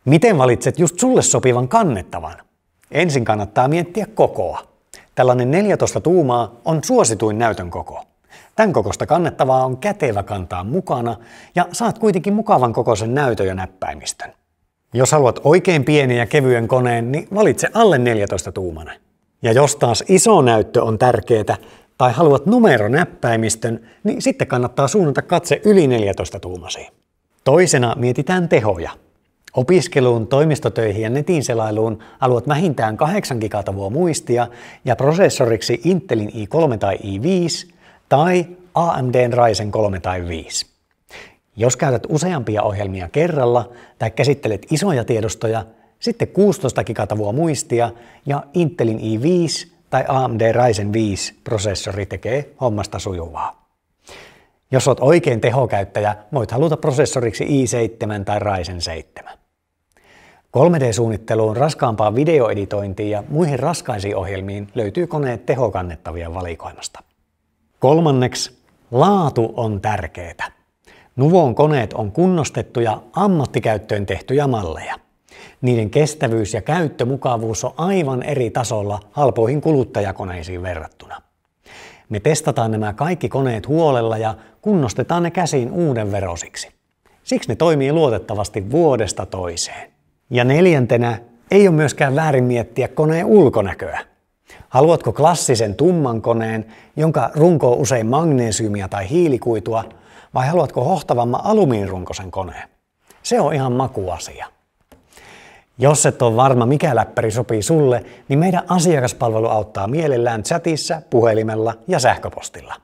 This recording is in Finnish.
Miten valitset just sulle sopivan kannettavan? Ensin kannattaa miettiä kokoa. Tällainen 14 tuumaa on suosituin näytön koko. Tämän kokoista kannettavaa on kätevä kantaa mukana ja saat kuitenkin mukavan kokoisen näytön ja näppäimistön. Jos haluat oikein pienen ja kevyen koneen, niin valitse alle 14 tuumainen. Ja jos taas iso näyttö on tärkeää tai haluat numeronäppäimistön, niin sitten kannattaa suunnata katse yli 14 tuumasiin. Toisena mietitään tehoja. Opiskeluun, toimistotöihin ja netin selailuun haluat vähintään 8 gigatavua muistia ja prosessoriksi Intelin i3 tai i5 tai AMDn Ryzen 3 tai 5. Jos käytät useampia ohjelmia kerralla tai käsittelet isoja tiedostoja, sitten 16 gigatavua muistia ja Intelin i5 tai AMD Ryzen 5 prosessori tekee hommasta sujuvaa. Jos olet oikein tehokäyttäjä, voit haluta prosessoriksi i7 tai Ryzen 7. 3D-suunnitteluun, raskaampaan videoeditointiin ja muihin raskaisiin ohjelmiin löytyy koneet tehokannettavien valikoimasta. Kolmanneksi, laatu on tärkeää. Nuvon koneet on kunnostettuja, ammattikäyttöön tehtyjä malleja. Niiden kestävyys ja käyttömukavuus on aivan eri tasolla halpoihin kuluttajakoneisiin verrattuna. Me testataan nämä kaikki koneet huolella ja kunnostetaan ne käsiin uuden verosiksi. Siksi ne toimii luotettavasti vuodesta toiseen. Ja neljäntenä, ei ole myöskään väärin miettiä koneen ulkonäköä. Haluatko klassisen tumman koneen, jonka runko on usein magneesiumia tai hiilikuitua, vai haluatko hohtavamman alumiinirunkoisen koneen? Se on ihan makuasia. Jos et ole varma, mikä läppäri sopii sulle, niin meidän asiakaspalvelu auttaa mielellään chatissa, puhelimella ja sähköpostilla.